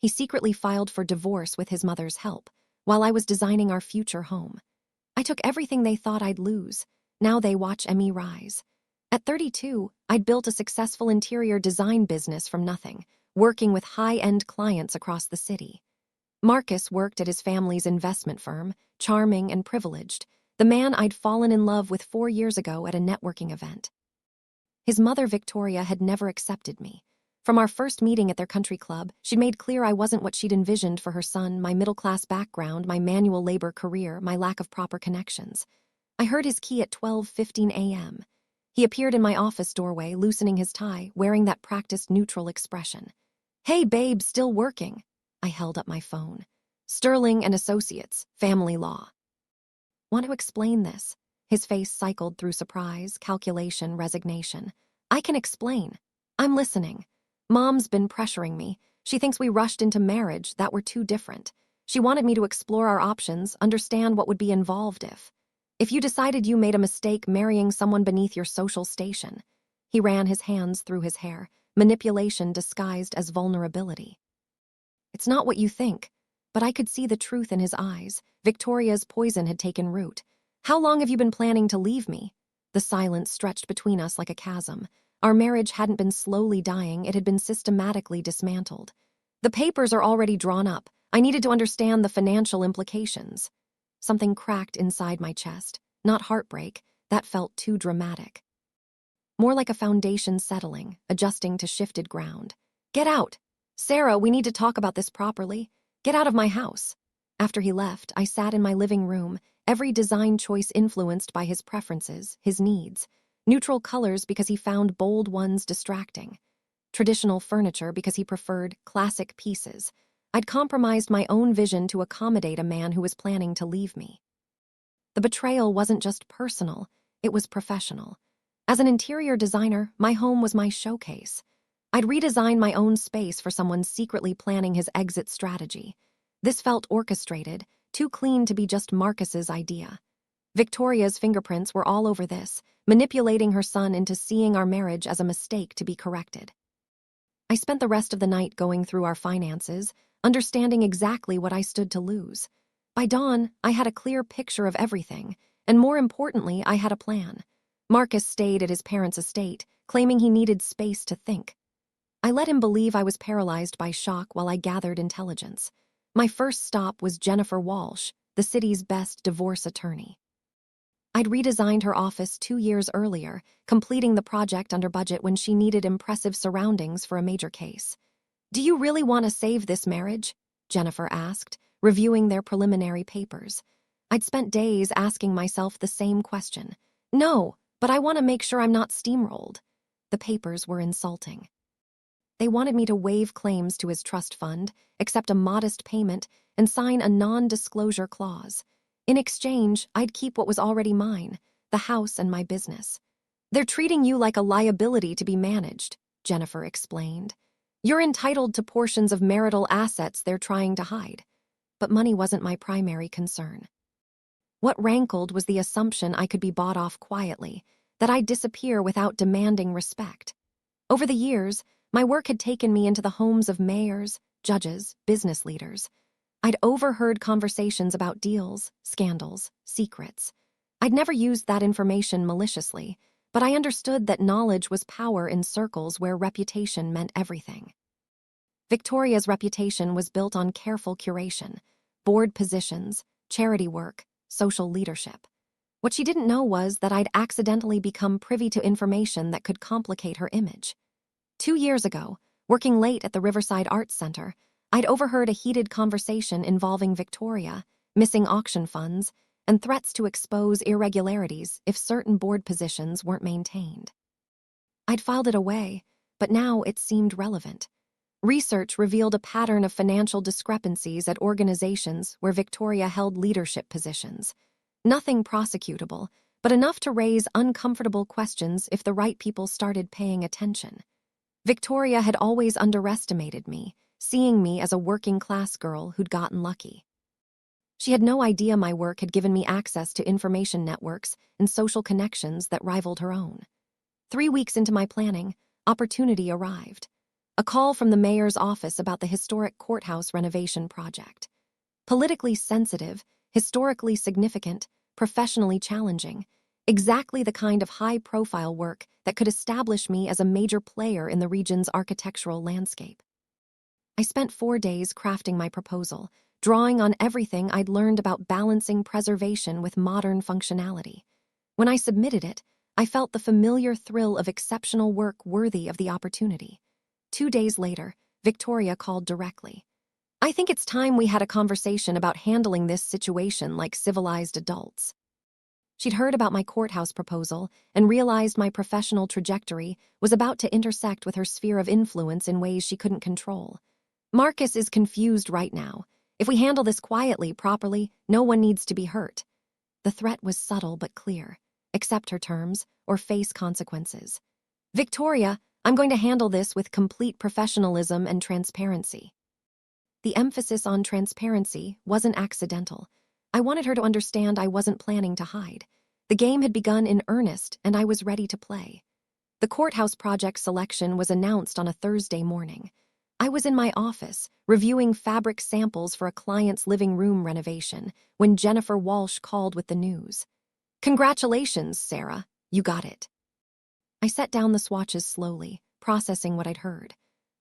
He secretly filed for divorce with his mother's help, while I was designing our future home. I took everything they thought I'd lose. Now they watch me rise. At 32, I'd built a successful interior design business from nothing, working with high-end clients across the city. Marcus worked at his family's investment firm, charming and privileged, the man I'd fallen in love with 4 years ago at a networking event. His mother, Victoria, had never accepted me. From our first meeting at their country club, she'd made clear I wasn't what she'd envisioned for her son, my middle-class background, my manual labor career, my lack of proper connections. I heard his key at 12:15 a.m. He appeared in my office doorway, loosening his tie, wearing that practiced neutral expression. "Hey, babe, still working?" I held up my phone. "Sterling and Associates, family law." "Want to explain this?" His face cycled through surprise, calculation, resignation. "I can explain. I'm listening. Mom's been pressuring me. She thinks we rushed into marriage, that we're too different. She wanted me to explore our options, understand what would be involved if you decided you made a mistake marrying someone beneath your social station." He ran his hands through his hair, manipulation disguised as vulnerability. "It's not what you think." But I could see the truth in his eyes. Victoria's poison had taken root. "How long have you been planning to leave me?" The silence stretched between us like a chasm. Our marriage hadn't been slowly dying, it had been systematically dismantled. "The papers are already drawn up. I needed to understand the financial implications." Something cracked inside my chest. Not heartbreak, that felt too dramatic. More like a foundation settling, adjusting to shifted ground. "Get out! Sarah, we need to talk about this properly. Get out of my house." After he left, I sat in my living room, every design choice influenced by his preferences, his needs. Neutral colors because he found bold ones distracting. Traditional furniture because he preferred classic pieces. I'd compromised my own vision to accommodate a man who was planning to leave me. The betrayal wasn't just personal, it was professional. As an interior designer, my home was my showcase. I'd redesign my own space for someone secretly planning his exit strategy. This felt orchestrated, too clean to be just Marcus's idea. Victoria's fingerprints were all over this, manipulating her son into seeing our marriage as a mistake to be corrected. I spent the rest of the night going through our finances, understanding exactly what I stood to lose. By dawn, I had a clear picture of everything, and more importantly, I had a plan. Marcus stayed at his parents' estate, claiming he needed space to think. I let him believe I was paralyzed by shock while I gathered intelligence. My first stop was Jennifer Walsh, the city's best divorce attorney. I'd redesigned her office 2 years earlier, completing the project under budget when she needed impressive surroundings for a major case. "Do you really want to save this marriage?" Jennifer asked, reviewing their preliminary papers. I'd spent days asking myself the same question. "No, but I want to make sure I'm not steamrolled." The papers were insulting. They wanted me to waive claims to his trust fund, accept a modest payment, and sign a non-disclosure clause. In exchange, I'd keep what was already mine, the house and my business. "They're treating you like a liability to be managed," Jennifer explained. "You're entitled to portions of marital assets they're trying to hide." But money wasn't my primary concern. What rankled was the assumption I could be bought off quietly, that I'd disappear without demanding respect. Over the years, my work had taken me into the homes of mayors, judges, business leaders. I'd overheard conversations about deals, scandals, secrets. I'd never used that information maliciously, but I understood that knowledge was power in circles where reputation meant everything. Victoria's reputation was built on careful curation, board positions, charity work, social leadership. What she didn't know was that I'd accidentally become privy to information that could complicate her image. 2 years ago, working late at the Riverside Arts Center, I'd overheard a heated conversation involving Victoria, missing auction funds, and threats to expose irregularities if certain board positions weren't maintained. I'd filed it away, but now it seemed relevant. Research revealed a pattern of financial discrepancies at organizations where Victoria held leadership positions. Nothing prosecutable, but enough to raise uncomfortable questions if the right people started paying attention. Victoria had always underestimated me, seeing me as a working-class girl who'd gotten lucky. She had no idea my work had given me access to information networks and social connections that rivaled her own. 3 weeks into my planning, opportunity arrived. A call from the mayor's office about the historic courthouse renovation project. Politically sensitive, historically significant, professionally challenging. Exactly the kind of high-profile work that could establish me as a major player in the region's architectural landscape. I spent 4 days crafting my proposal, drawing on everything I'd learned about balancing preservation with modern functionality. When I submitted it, I felt the familiar thrill of exceptional work worthy of the opportunity. 2 days later, Victoria called directly. I think it's time we had a conversation about handling this situation like civilized adults. She'd heard about my courthouse proposal and realized my professional trajectory was about to intersect with her sphere of influence in ways she couldn't control. Marcus is confused right now. If we handle this quietly, properly, no one needs to be hurt. The threat was subtle but clear. Accept her terms or face consequences. Victoria, I'm going to handle this with complete professionalism and transparency. The emphasis on transparency wasn't accidental. I wanted her to understand I wasn't planning to hide. The game had begun in earnest, and I was ready to play. The courthouse project selection was announced on a Thursday morning. I was in my office, reviewing fabric samples for a client's living room renovation, when Jennifer Walsh called with the news. Congratulations, Sarah. You got it. I set down the swatches slowly, processing what I'd heard.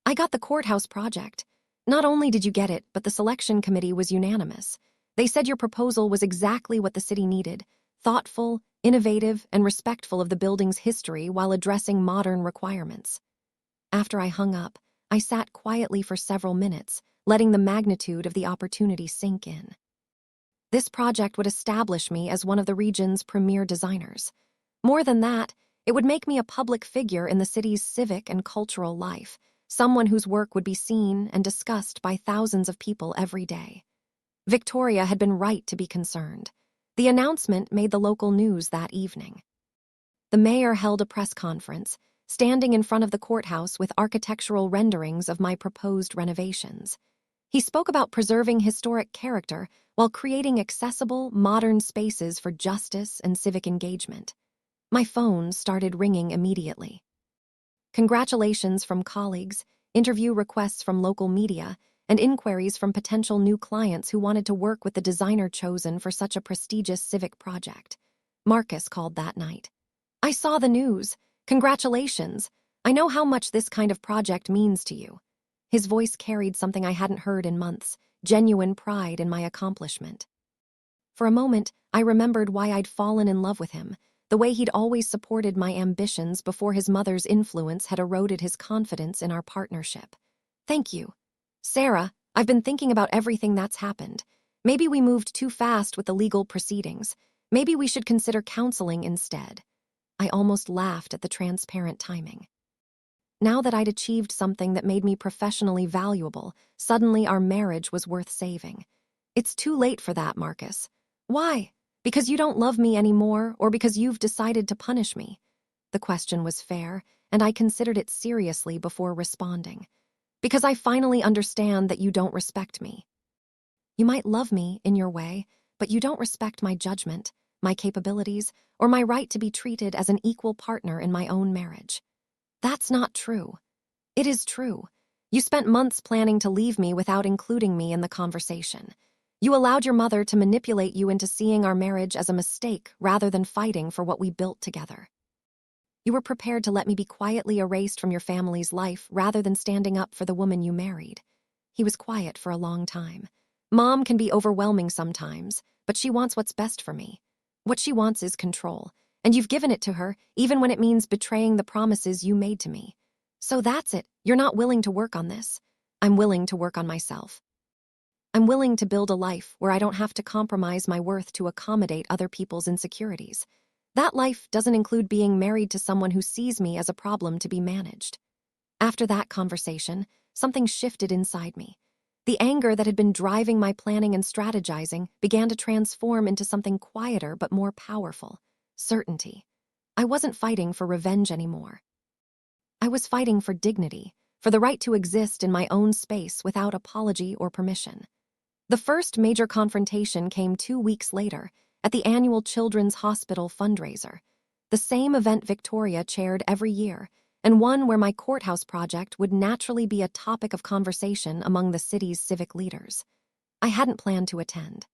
I got the courthouse project. Not only did you get it, but the selection committee was unanimous. They said your proposal was exactly what the city needed, thoughtful, innovative, and respectful of the building's history while addressing modern requirements. After I hung up, I sat quietly for several minutes, letting the magnitude of the opportunity sink in. This project would establish me as one of the region's premier designers. More than that, it would make me a public figure in the city's civic and cultural life, someone whose work would be seen and discussed by thousands of people every day. Victoria had been right to be concerned. The announcement made the local news that evening. The mayor held a press conference, standing in front of the courthouse with architectural renderings of my proposed renovations. He spoke about preserving historic character while creating accessible, modern spaces for justice and civic engagement. My phone started ringing immediately. Congratulations from colleagues, interview requests from local media, and inquiries from potential new clients who wanted to work with the designer chosen for such a prestigious civic project. Marcus called that night. I saw the news. Congratulations. I know how much this kind of project means to you. His voice carried something I hadn't heard in months, genuine pride in my accomplishment. For a moment, I remembered why I'd fallen in love with him, the way he'd always supported my ambitions before his mother's influence had eroded his confidence in our partnership. Thank you. Sarah, I've been thinking about everything that's happened. Maybe we moved too fast with the legal proceedings. Maybe we should consider counseling instead. I almost laughed at the transparent timing. Now that I'd achieved something that made me professionally valuable, suddenly our marriage was worth saving. It's too late for that, Marcus. Why? Because you don't love me anymore, or because you've decided to punish me? The question was fair, and I considered it seriously before responding. Because I finally understand that you don't respect me. You might love me in your way, but you don't respect my judgment, my capabilities, or my right to be treated as an equal partner in my own marriage. That's not true. It is true. You spent months planning to leave me without including me in the conversation. You allowed your mother to manipulate you into seeing our marriage as a mistake rather than fighting for what we built together. You were prepared to let me be quietly erased from your family's life rather than standing up for the woman you married. He was quiet for a long time. Mom can be overwhelming sometimes, but she wants what's best for me. What she wants is control, and you've given it to her, even when it means betraying the promises you made to me. So that's it. You're not willing to work on this. I'm willing to work on myself. I'm willing to build a life where I don't have to compromise my worth to accommodate other people's insecurities. That life doesn't include being married to someone who sees me as a problem to be managed. After that conversation, something shifted inside me. The anger that had been driving my planning and strategizing began to transform into something quieter but more powerful: certainty. I wasn't fighting for revenge anymore. I was fighting for dignity, for the right to exist in my own space without apology or permission. The first major confrontation came 2 weeks later, at the annual Children's Hospital fundraiser, the same event Victoria chaired every year, and one where my courthouse project would naturally be a topic of conversation among the city's civic leaders. I hadn't planned to attend.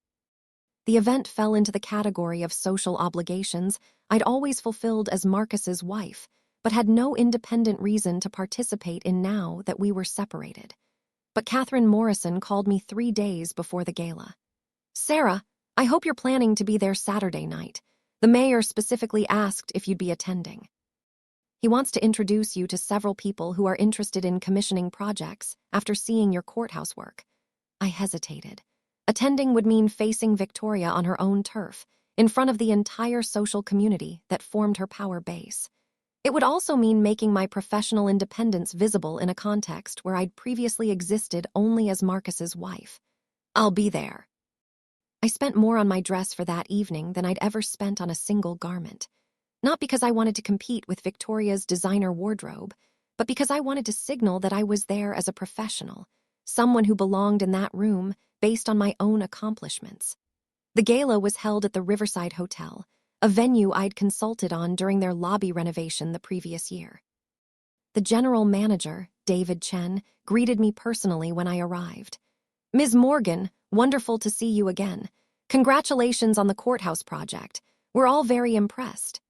The event fell into the category of social obligations I'd always fulfilled as Marcus's wife, but had no independent reason to participate in now that we were separated. But Catherine Morrison called me 3 days before the gala. "Sarah, I hope you're planning to be there Saturday night. The mayor specifically asked if you'd be attending. He wants to introduce you to several people who are interested in commissioning projects after seeing your courthouse work." I hesitated. Attending would mean facing Victoria on her own turf, in front of the entire social community that formed her power base. It would also mean making my professional independence visible in a context where I'd previously existed only as Marcus's wife. "I'll be there." I spent more on my dress for that evening than I'd ever spent on a single garment. Not because I wanted to compete with Victoria's designer wardrobe, but because I wanted to signal that I was there as a professional, someone who belonged in that room based on my own accomplishments. The gala was held at the Riverside Hotel, a venue I'd consulted on during their lobby renovation the previous year. The general manager, David Chen, greeted me personally when I arrived. "Ms. Morgan, wonderful to see you again. Congratulations on the courthouse project. We're all very impressed."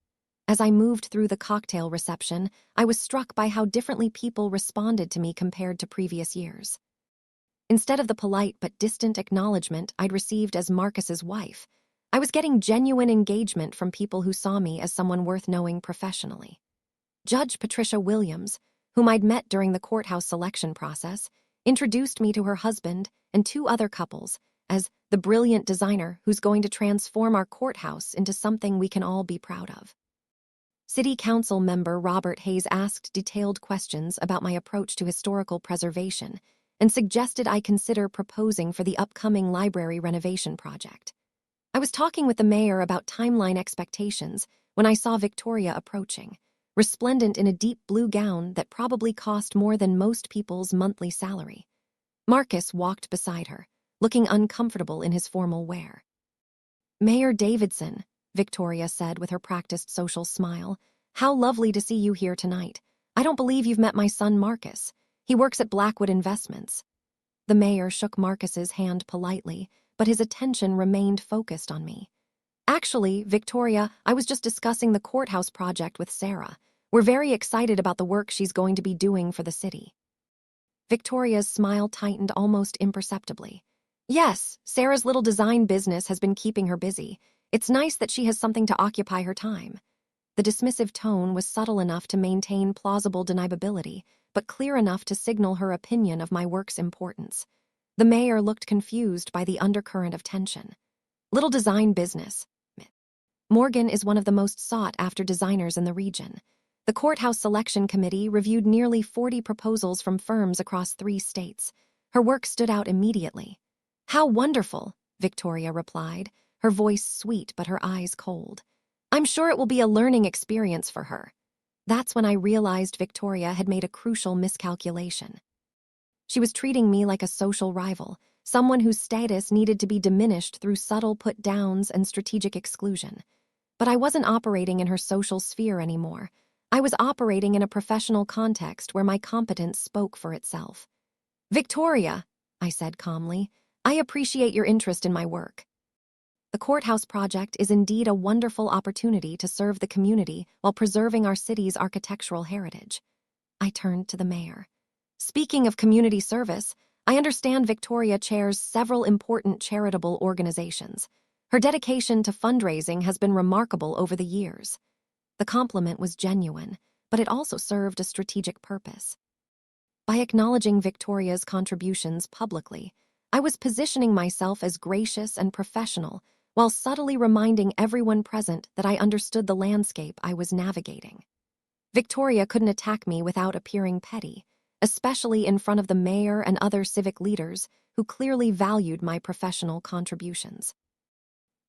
As I moved through the cocktail reception, I was struck by how differently people responded to me compared to previous years. Instead of the polite but distant acknowledgement I'd received as Marcus's wife, I was getting genuine engagement from people who saw me as someone worth knowing professionally. Judge Patricia Williams, whom I'd met during the courthouse selection process, introduced me to her husband and 2 other couples as the brilliant designer who's going to transform our courthouse into something we can all be proud of. City Council member Robert Hayes asked detailed questions about my approach to historical preservation and suggested I consider proposing for the upcoming library renovation project. I was talking with the mayor about timeline expectations when I saw Victoria approaching, resplendent in a deep blue gown that probably cost more than most people's monthly salary. Marcus walked beside her, looking uncomfortable in his formal wear. "Mayor Davidson," Victoria said with her practiced social smile, "how lovely to see you here tonight. I don't believe you've met my son Marcus. He works at Blackwood Investments." The mayor shook Marcus's hand politely, but his attention remained focused on me. "Actually, Victoria, I was just discussing the courthouse project with Sarah. We're very excited about the work she's going to be doing for the city." Victoria's smile tightened almost imperceptibly. "Yes, Sarah's little design business has been keeping her busy. It's nice that she has something to occupy her time." The dismissive tone was subtle enough to maintain plausible deniability, but clear enough to signal her opinion of my work's importance. The mayor looked confused by the undercurrent of tension. "Little design business. Morgan is one of the most sought-after designers in the region. The courthouse selection committee reviewed nearly 40 proposals from firms across 3 states. Her work stood out immediately." "How wonderful," Victoria replied, her voice sweet but her eyes cold. "I'm sure it will be a learning experience for her." That's when I realized Victoria had made a crucial miscalculation. She was treating me like a social rival, someone whose status needed to be diminished through subtle put-downs and strategic exclusion. But I wasn't operating in her social sphere anymore. I was operating in a professional context where my competence spoke for itself. "Victoria," I said calmly, "I appreciate your interest in my work. The courthouse project is indeed a wonderful opportunity to serve the community while preserving our city's architectural heritage." I turned to the mayor. "Speaking of community service, I understand Victoria chairs several important charitable organizations. Her dedication to fundraising has been remarkable over the years." The compliment was genuine, but it also served a strategic purpose. By acknowledging Victoria's contributions publicly, I was positioning myself as gracious and professional while subtly reminding everyone present that I understood the landscape I was navigating. Victoria couldn't attack me without appearing petty, especially in front of the mayor and other civic leaders who clearly valued my professional contributions.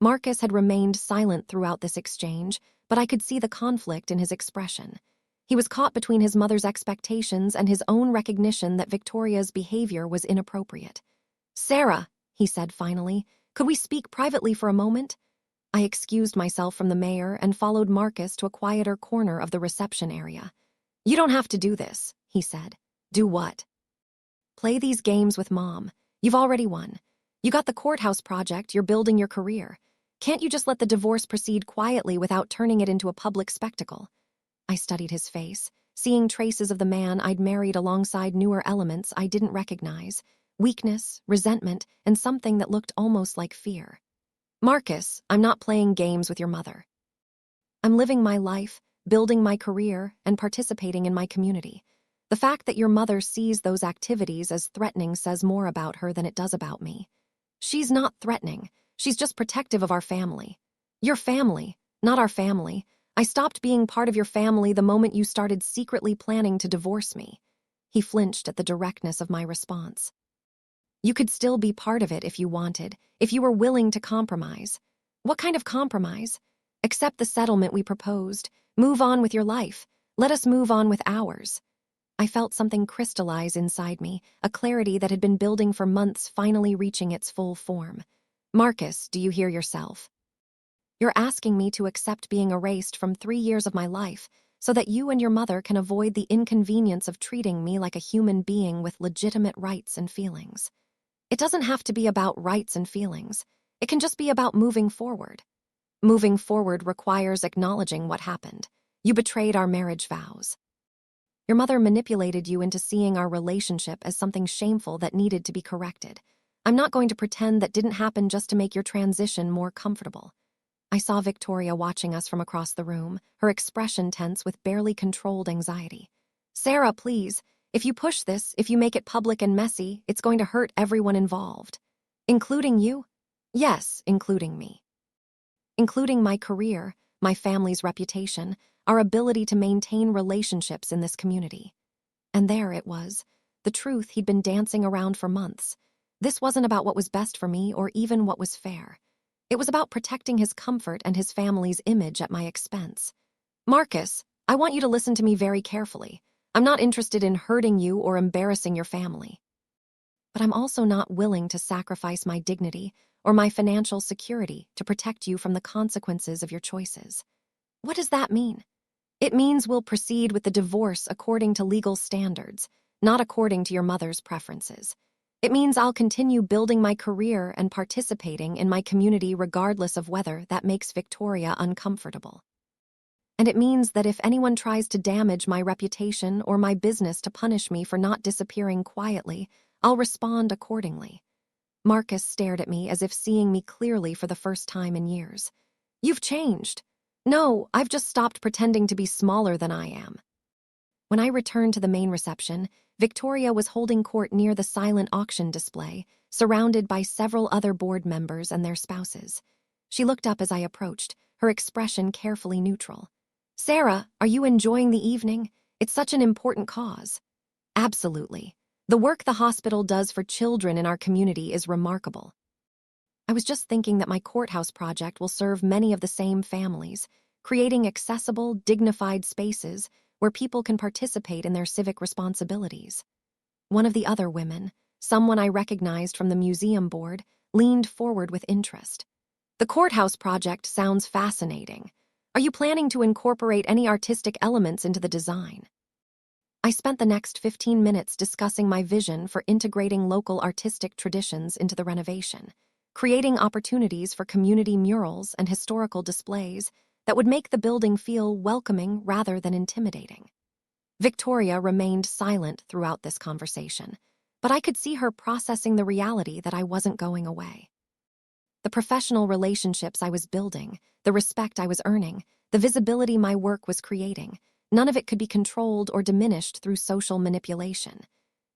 Marcus had remained silent throughout this exchange, but I could see the conflict in his expression. He was caught between his mother's expectations and his own recognition that Victoria's behavior was inappropriate. "Sarah," he said finally, "could we speak privately for a moment?" I excused myself from the mayor and followed Marcus to a quieter corner of the reception area. You don't have to do this, he said. Do what? Play these games with Mom. You've already won. You got the courthouse project, you're building your career. Can't you just let the divorce proceed quietly without turning it into a public spectacle? I studied his face, seeing traces of the man I'd married alongside newer elements I didn't recognize, weakness, resentment, and something that looked almost like fear. Marcus, I'm not playing games with your mother. I'm living my life, building my career, and participating in my community. The fact that your mother sees those activities as threatening says more about her than it does about me. She's not threatening. She's just protective of our family. Your family, not our family. I stopped being part of your family the moment you started secretly planning to divorce me. He flinched at the directness of my response. You could still be part of it if you wanted, if you were willing to compromise. What kind of compromise? Accept the settlement we proposed. Move on with your life. Let us move on with ours. I felt something crystallize inside me, a clarity that had been building for months finally reaching its full form. Marcus, do you hear yourself? You're asking me to accept being erased from 3 years of my life so that you and your mother can avoid the inconvenience of treating me like a human being with legitimate rights and feelings. It doesn't have to be about rights and feelings. It can just be about moving forward. Moving forward requires acknowledging what happened. You betrayed our marriage vows. Your mother manipulated you into seeing our relationship as something shameful that needed to be corrected. I'm not going to pretend that didn't happen just to make your transition more comfortable. I saw Victoria watching us from across the room, her expression tense with barely controlled anxiety. Sarah, please, if you push this, if you make it public and messy, it's going to hurt everyone involved. Including you? Yes, including me. Including my career, my family's reputation, our ability to maintain relationships in this community. And there it was, the truth he'd been dancing around for months. This wasn't about what was best for me or even what was fair. It was about protecting his comfort and his family's image at my expense. Marcus, I want you to listen to me very carefully. I'm not interested in hurting you or embarrassing your family. But I'm also not willing to sacrifice my dignity or my financial security to protect you from the consequences of your choices. What does that mean? It means we'll proceed with the divorce according to legal standards, not according to your mother's preferences. It means I'll continue building my career and participating in my community regardless of whether that makes Victoria uncomfortable. And it means that if anyone tries to damage my reputation or my business to punish me for not disappearing quietly, I'll respond accordingly. Marcus stared at me as if seeing me clearly for the first time in years. You've changed. No, I've just stopped pretending to be smaller than I am. When I returned to the main reception, Victoria was holding court near the silent auction display, surrounded by several other board members and their spouses. She looked up as I approached, her expression carefully neutral. Sarah, are you enjoying the evening? It's such an important cause. Absolutely. The work the hospital does for children in our community is remarkable. I was just thinking that my courthouse project will serve many of the same families, creating accessible, dignified spaces where people can participate in their civic responsibilities. One of the other women, someone I recognized from the museum board, leaned forward with interest. The courthouse project sounds fascinating. Are you planning to incorporate any artistic elements into the design? I spent the next 15 minutes discussing my vision for integrating local artistic traditions into the renovation, creating opportunities for community murals and historical displays that would make the building feel welcoming rather than intimidating. Victoria remained silent throughout this conversation, but I could see her processing the reality that I wasn't going away. The professional relationships I was building, the respect I was earning, the visibility my work was creating, none of it could be controlled or diminished through social manipulation.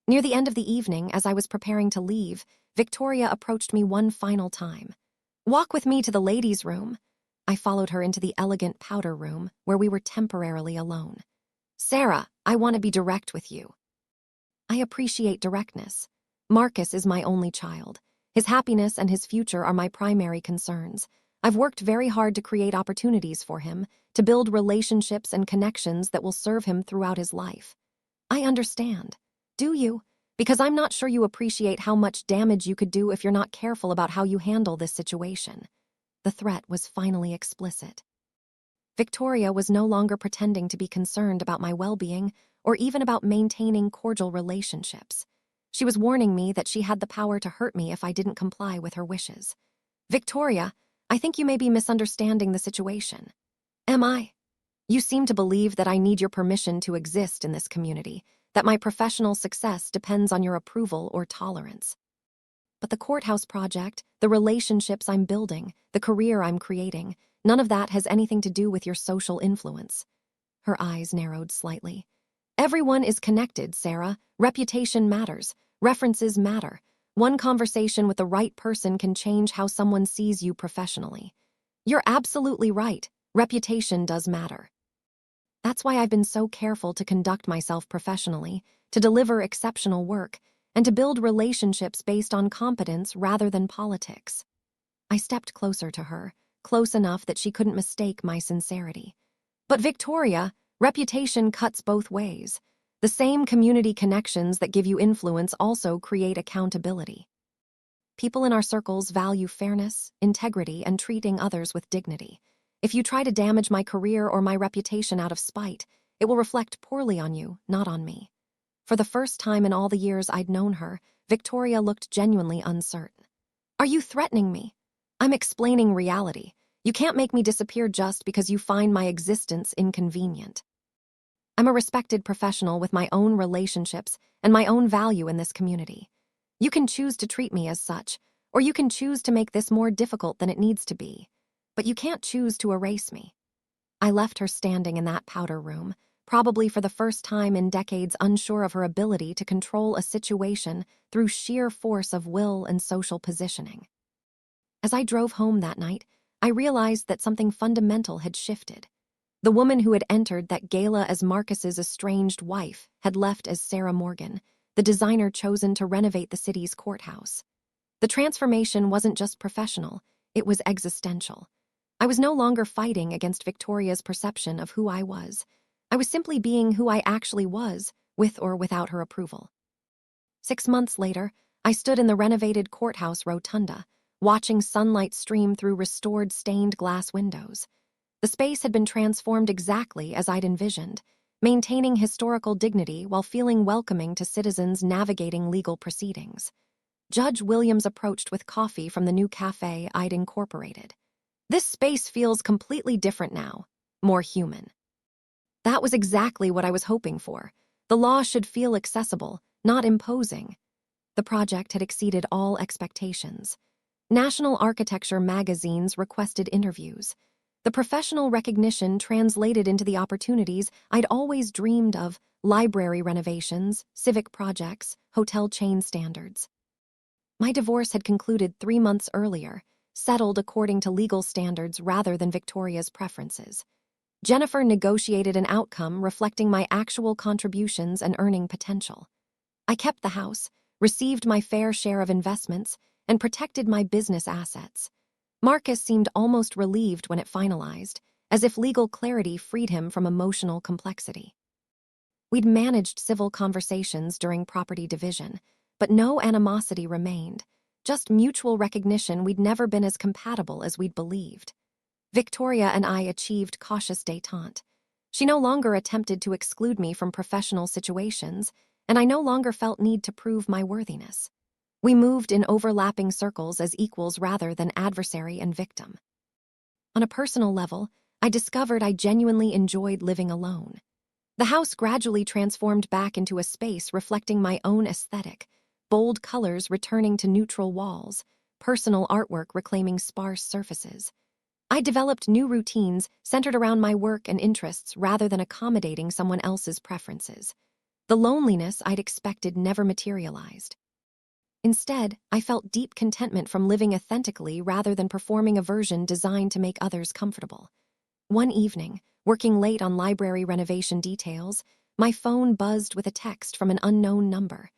Near the end of the evening, as I was preparing to leave, Victoria approached me one final time. Walk with me to the ladies' room. I followed her into the elegant powder room, where we were temporarily alone. Sarah, I want to be direct with you. I appreciate directness. Marcus is my only child. His happiness and his future are my primary concerns. I've worked very hard to create opportunities for him, to build relationships and connections that will serve him throughout his life. I understand. Do you? Because I'm not sure you appreciate how much damage you could do if you're not careful about how you handle this situation. The threat was finally explicit. Victoria was no longer pretending to be concerned about my well-being or even about maintaining cordial relationships. She was warning me that she had the power to hurt me if I didn't comply with her wishes. Victoria, I think you may be misunderstanding the situation. Am I? You seem to believe that I need your permission to exist in this community, that my professional success depends on your approval or tolerance. But the courthouse project, the relationships I'm building, the career I'm creating, none of that has anything to do with your social influence. Her eyes narrowed slightly. Everyone is connected, Sarah. Reputation matters. References matter. One conversation with the right person can change how someone sees you professionally. You're absolutely right. Reputation does matter. That's why I've been so careful to conduct myself professionally, to deliver exceptional work, and to build relationships based on competence rather than politics. I stepped closer to her, close enough that she couldn't mistake my sincerity. But Victoria, reputation cuts both ways. The same community connections that give you influence also create accountability. People in our circles value fairness, integrity, and treating others with dignity. If you try to damage my career or my reputation out of spite, it will reflect poorly on you, not on me. For the first time in all the years I'd known her, Victoria looked genuinely uncertain. Are you threatening me? I'm explaining reality. You can't make me disappear just because you find my existence inconvenient. I'm a respected professional with my own relationships and my own value in this community. You can choose to treat me as such, or you can choose to make this more difficult than it needs to be. But you can't choose to erase me. I left her standing in that powder room, probably for the first time in decades unsure of her ability to control a situation through sheer force of will and social positioning. As I drove home that night, I realized that something fundamental had shifted. The woman who had entered that gala as Marcus's estranged wife had left as Sarah Morgan, the designer chosen to renovate the city's courthouse. The transformation wasn't just professional, it was existential. I was no longer fighting against Victoria's perception of who I was. I was simply being who I actually was, with or without her approval. 6 months later, I stood in the renovated courthouse rotunda, watching sunlight stream through restored stained glass windows. The space had been transformed exactly as I'd envisioned, maintaining historical dignity while feeling welcoming to citizens navigating legal proceedings. Judge Williams approached with coffee from the new cafe I'd incorporated. This space feels completely different now, more human. That was exactly what I was hoping for. The law should feel accessible, not imposing. The project had exceeded all expectations. National architecture magazines requested interviews. The professional recognition translated into the opportunities I'd always dreamed of: library renovations, civic projects, hotel chain standards. My divorce had concluded 3 months earlier, settled according to legal standards rather than Victoria's preferences. Jennifer negotiated an outcome reflecting my actual contributions and earning potential. I kept the house, received my fair share of investments, and protected my business assets. Marcus seemed almost relieved when it finalized, as if legal clarity freed him from emotional complexity. We'd managed civil conversations during property division, but no animosity remained, just mutual recognition we'd never been as compatible as we'd believed. Victoria and I achieved cautious détente. She no longer attempted to exclude me from professional situations, and I no longer felt need to prove my worthiness. We moved in overlapping circles as equals rather than adversary and victim. On a personal level, I discovered I genuinely enjoyed living alone. The house gradually transformed back into a space reflecting my own aesthetic, bold colors returning to neutral walls, personal artwork reclaiming sparse surfaces. I developed new routines centered around my work and interests rather than accommodating someone else's preferences. The loneliness I'd expected never materialized. Instead, I felt deep contentment from living authentically rather than performing a version designed to make others comfortable. One evening, working late on library renovation details, my phone buzzed with a text from an unknown number.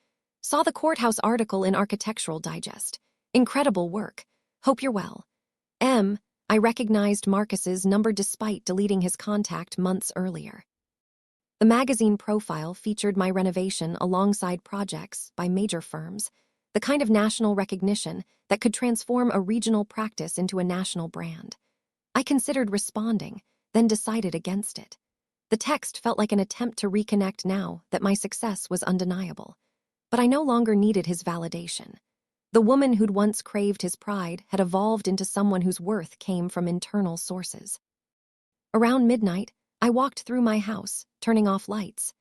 Saw the courthouse article in Architectural Digest. Incredible work. Hope you're well. I recognized Marcus's number despite deleting his contact months earlier. The magazine profile featured my renovation alongside projects by major firms, the kind of national recognition that could transform a regional practice into a national brand. I considered responding, then decided against it. The text felt like an attempt to reconnect now that my success was undeniable. But I no longer needed his validation. The woman who'd once craved his pride had evolved into someone whose worth came from internal sources. Around midnight, I walked through my house, turning off lights.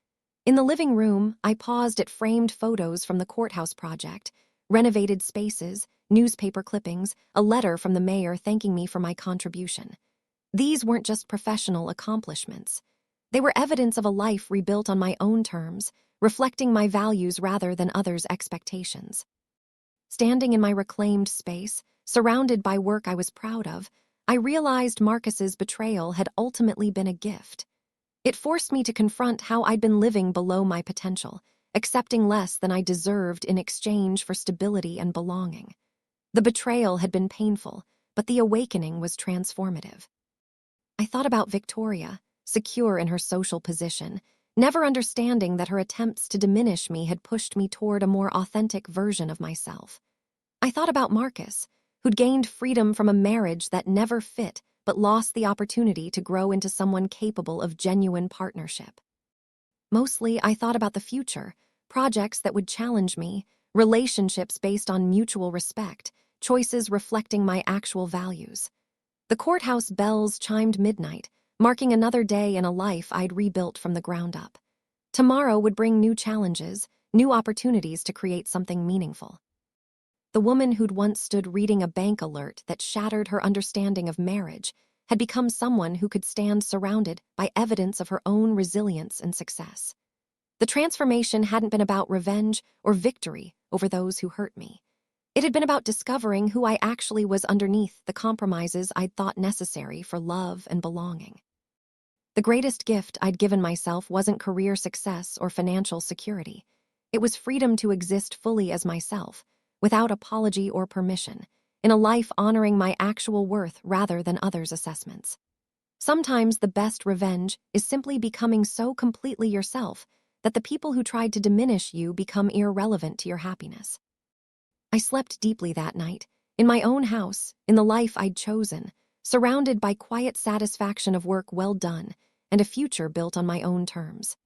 In the living room, I paused at framed photos from the courthouse project, renovated spaces, newspaper clippings, a letter from the mayor thanking me for my contribution. These weren't just professional accomplishments. They were evidence of a life rebuilt on my own terms, reflecting my values rather than others' expectations. Standing in my reclaimed space, surrounded by work I was proud of, I realized Marcus's betrayal had ultimately been a gift. It forced me to confront how I'd been living below my potential, accepting less than I deserved in exchange for stability and belonging. The betrayal had been painful, but the awakening was transformative. I thought about Victoria, secure in her social position, never understanding that her attempts to diminish me had pushed me toward a more authentic version of myself. I thought about Marcus, who'd gained freedom from a marriage that never fit but lost the opportunity to grow into someone capable of genuine partnership. Mostly, I thought about the future, projects that would challenge me, relationships based on mutual respect, choices reflecting my actual values. The courthouse bells chimed midnight, marking another day in a life I'd rebuilt from the ground up. Tomorrow would bring new challenges, new opportunities to create something meaningful. The woman who'd once stood reading a bank alert that shattered her understanding of marriage had become someone who could stand surrounded by evidence of her own resilience and success. The transformation hadn't been about revenge or victory over those who hurt me. It had been about discovering who I actually was underneath the compromises I'd thought necessary for love and belonging. The greatest gift I'd given myself wasn't career success or financial security. It was freedom to exist fully as myself, without apology or permission, in a life honoring my actual worth rather than others' assessments. Sometimes the best revenge is simply becoming so completely yourself that the people who tried to diminish you become irrelevant to your happiness. I slept deeply that night, in my own house, in the life I'd chosen, surrounded by quiet satisfaction of work well done and a future built on my own terms.